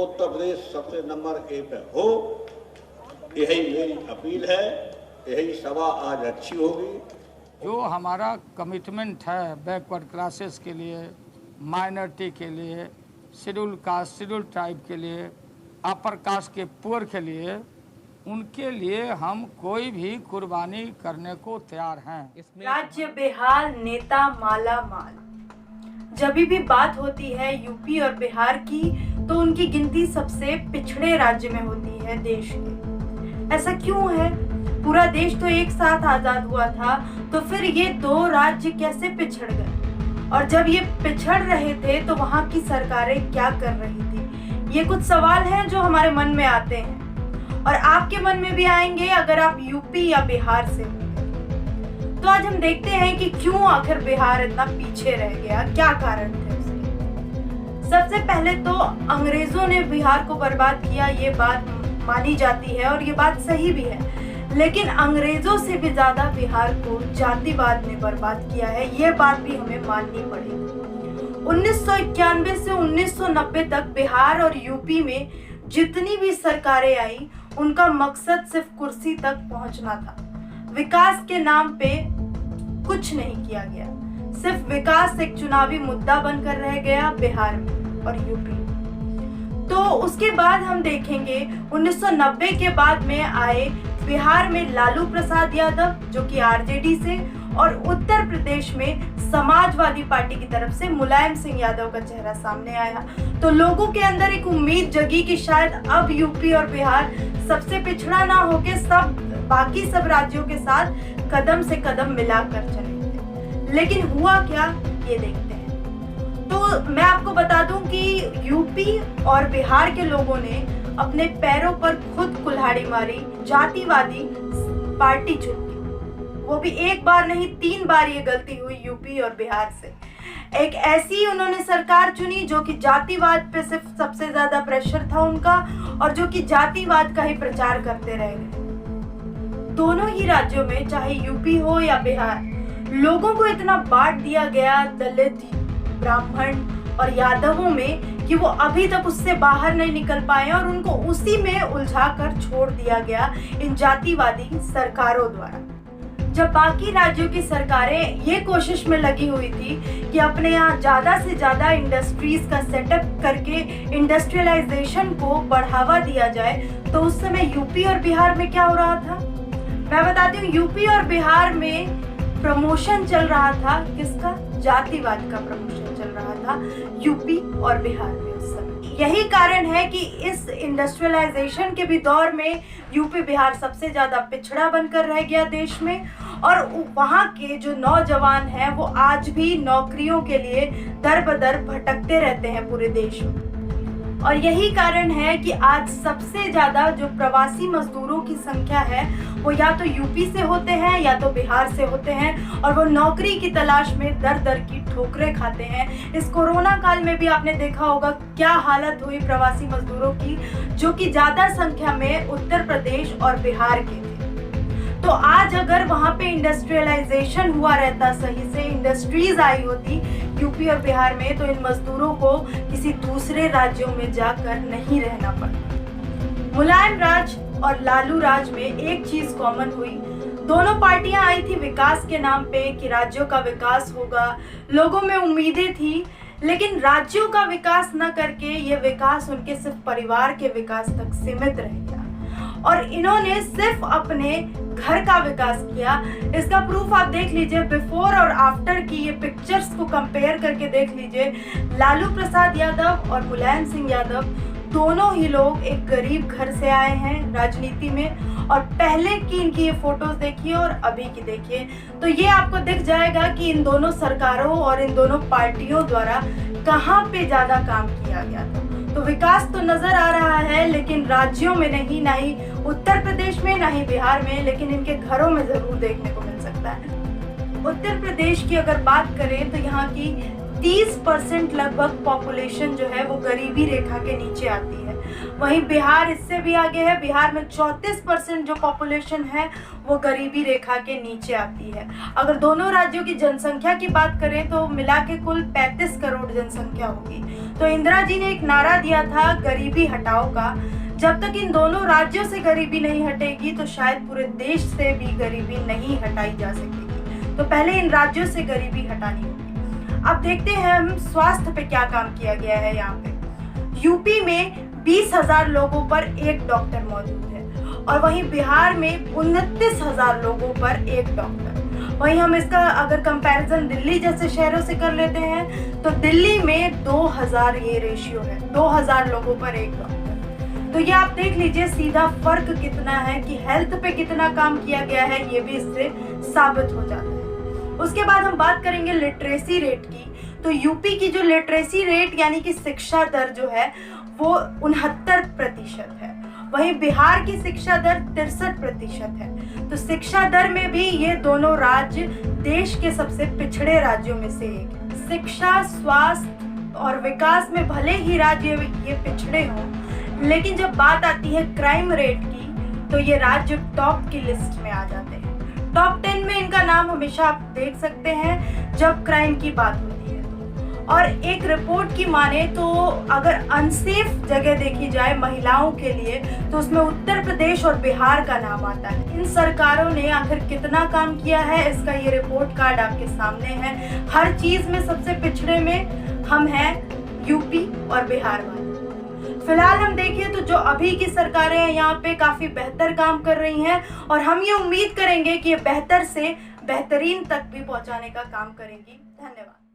उत्तर प्रदेश सबसे नंबर 1 पे हो, यही मेरी अपील है। यही सभा आज अच्छी होगी। जो हमारा कमिटमेंट है बैकवर्ड क्लासेस के लिए, माइनॉरिटी के लिए, शेड्यूल कास्ट, शेड्यूल ट्राइब के लिए, अपर कास्ट के पुअर के लिए, उनके लिए हम कोई भी कुर्बानी करने को तैयार हैं। राज्य बेहाल, नेता माला माल। जब भी बात होती है यूपी और बिहार की, तो उनकी गिनती सबसे पिछड़े राज्य में होती है देश के। ऐसा क्यों है? पूरा देश तो एक साथ आजाद हुआ था, तो फिर ये दो राज्य कैसे पिछड़ गए? और जब ये पिछड़ रहे थे तो वहाँ की सरकारें क्या कर रही थी? ये कुछ सवाल हैं जो हमारे मन में आते हैं और आपके मन में भी आएंगे अगर आप यूपी या बिहार से होंगे। तो आज हम देखते हैं कि क्यों आखिर बिहार इतना पीछे रह गया, क्या कारण थे उसके। सबसे पहले तो अंग्रेजों ने बिहार को बर्बाद किया, ये बात मानी जाती है और ये बात सही भी है। लेकिन अंग्रेजों से भी ज्यादा बिहार को जातिवाद ने बर्बाद किया है, ये बात भी हमें माननी पड़ेगी। 1991 से 1990 तक बिहार और यूपी में जितनी भी सरकारें आई, उनका मकसद सिर्फ कुर्सी तक पहुंचना था। विकास के नाम पे कुछ नहीं किया गया, सिर्फ विकास एक चुनावी मुद्दा बनकर रह गया बिहार में और यूपी। तो उसके बाद हम देखेंगे 1990 के बाद में आए बिहार में लालू प्रसाद यादव जो कि आरजेडी से, और उत्तर प्रदेश में समाजवादी पार्टी की तरफ से मुलायम सिंह यादव का चेहरा सामने आया। तो लोगों के अंदर एक उम्मीद जगी कि शायद अब यूपी और बिहार सबसे पिछड़ा ना होके बाकी सब राज्यों के साथ कदम से कदम मिलाकर चलेंगे। लेकिन हुआ क्या, ये देखते हैं। तो मैं आपको बता दूं कि यूपी और बिहार के लोगों ने अपने पैरों पर खुद कुल्हाड़ी मारी, जातिवादी पार्टी चुनी। वो भी एक बार नहीं, 3 बार ये गलती हुई यूपी और बिहार से। एक ऐसी उन्होंने सरकार चुनी जो कि जातिवाद पे सिर्फ सबसे ज्यादा प्रेशर था उनका, और जो कि जातिवाद का ही प्रचार करते रह गए। दोनों ही राज्यों में, चाहे यूपी हो या बिहार, लोगों को इतना बांट दिया गया दलित, ब्राह्मण और यादवों में कि वो अभी तक उससे बाहर नहीं निकल पाए और उनको उसी में उलझा कर छोड़ दिया गया इन जातिवादी सरकारों द्वारा। जब बाकी राज्यों की सरकारें ये कोशिश में लगी हुई थी कि अपने यहाँ ज्यादा से ज्यादा इंडस्ट्रीज का सेटअप करके इंडस्ट्रियलाइजेशन को बढ़ावा दिया जाए, तो उस समय यूपी और बिहार में क्या हो रहा था मैं बताती हूँ। यूपी और बिहार में प्रमोशन चल रहा था किसका? जातिवाद का प्रमोशन चल रहा था यूपी और बिहार में उस समय। यही कारण है कि इस इंडस्ट्रियलाइजेशन के भी दौर में यूपी बिहार सबसे ज्यादा पिछड़ा बनकर रह गया देश में, और वहाँ के जो नौजवान हैं वो आज भी नौकरियों के लिए दर बदर भटकते रहते हैं पूरे देश में। और यही कारण है कि आज सबसे ज्यादा जो प्रवासी मजदूरों की संख्या है वो या तो यूपी से होते हैं या तो बिहार से होते हैं, और वो नौकरी की तलाश में दर दर की ठोकरें खाते हैं। इस कोरोना काल में भी आपने देखा होगा क्या हालत हुई प्रवासी मजदूरों की, जो कि ज्यादा संख्या में उत्तर प्रदेश और बिहार के थे। तो आज अगर वहाँ पे इंडस्ट्रियलाइजेशन हुआ रहता, सही से इंडस्ट्रीज आई होती यूपी और बिहार में, तो इन मजदूरों को किसी दूसरे राज्यों में जाकर नहीं रहना पड़ता। मुलायम राज और लालू राज में एक चीज कॉमन हुई, दोनों पार्टियां आई थी विकास के नाम पे कि राज्यों का विकास होगा, लोगों में उम्मीदें थी, लेकिन राज्यों का विकास न करके ये विकास उनके सिर्फ परिवार के विकास तक सीमित रह गया, और इन्होंने सिर्फ अपने घर का विकास किया। इसका प्रूफ आप देख लीजिए, बिफोर और आफ्टर की ये पिक्चर्स को कंपेयर करके देख लीजिए। लालू प्रसाद यादव और मुलायम सिंह यादव दोनों ही लोग एक गरीब घर से आए हैं राजनीति में, और पहले की इनकी ये फोटोज देखिए और अभी की देखिए, तो ये आपको दिख जाएगा कि इन दोनों सरकारों और इन दोनों पार्टियों द्वारा कहाँ पे ज्यादा काम किया गया था। तो विकास तो नजर आ रहा है, लेकिन राज्यों में नहीं, ना ही उत्तर प्रदेश में, ना ही बिहार में, लेकिन इनके घरों में जरूर देखने को मिल सकता है। उत्तर प्रदेश की अगर बात करें तो यहाँ की 30% लगभग पॉपुलेशन जो है वो गरीबी रेखा के नीचे आती है। वहीं बिहार इससे भी आगे है। बिहार में 34% जो पॉपुलेशन है वो गरीबी रेखा के नीचे आती है। अगर दोनों राज्यों की जनसंख्या की बात करें तो मिला के कुल 35 करोड़ जनसंख्या होगी। तो इंदिरा जी ने एक नारा दिया था गरीबी हटाओ का। जब तक इन दोनों राज्यों से गरीबी नहीं हटेगी तो शायद पूरे देश से भी गरीबी नहीं हटाई जा सकेगी। तो पहले इन राज्यों से गरीबी हटानी होगी। अब देखते हैं हम स्वास्थ्य पे क्या काम किया गया है। यहाँ पे यूपी में 20,000 लोगों पर एक डॉक्टर मौजूद है और वहीं बिहार में 29,000 लोगों पर एक डॉक्टर। वहीं हम इसका अगर कंपैरिजन दिल्ली जैसे शहरों से कर लेते हैं तो दिल्ली में 2000 ये रेशियो है, 2000 लोगों पर एक डॉक्टर। तो ये आप देख लीजिए सीधा फर्क कितना है कि हेल्थ पे कितना काम किया गया है, ये भी इससे साबित हो जाता है। उसके बाद हम बात करेंगे लिटरेसी रेट की। तो यूपी की जो लिटरेसी रेट यानी कि शिक्षा दर जो है वो 69% है। वहीं बिहार की शिक्षा दर 63% है। तो शिक्षा दर में भी ये दोनों राज्य देश के सबसे पिछड़े राज्यों में से एक है। शिक्षा, स्वास्थ्य और विकास में भले ही राज्य ये पिछड़े हों, लेकिन जब बात आती है क्राइम रेट की तो ये राज्य टॉप की लिस्ट में आ जाते हैं। टॉप 10 में इनका नाम हमेशा आप देख सकते हैं जब क्राइम की बात होती है। और एक रिपोर्ट की माने तो अगर अनसेफ जगह देखी जाए महिलाओं के लिए तो उसमें उत्तर प्रदेश और बिहार का नाम आता है। इन सरकारों ने आखिर कितना काम किया है इसका ये रिपोर्ट कार्ड आपके सामने है। हर चीज में सबसे पिछड़े में हम हैं यूपी और बिहार वाले। फिलहाल हम देखिए तो जो अभी की सरकारें हैं यहाँ पे काफी बेहतर काम कर रही हैं और हम ये उम्मीद करेंगे कि ये बेहतर से बेहतरीन तक भी पहुंचाने का काम करेंगी। धन्यवाद।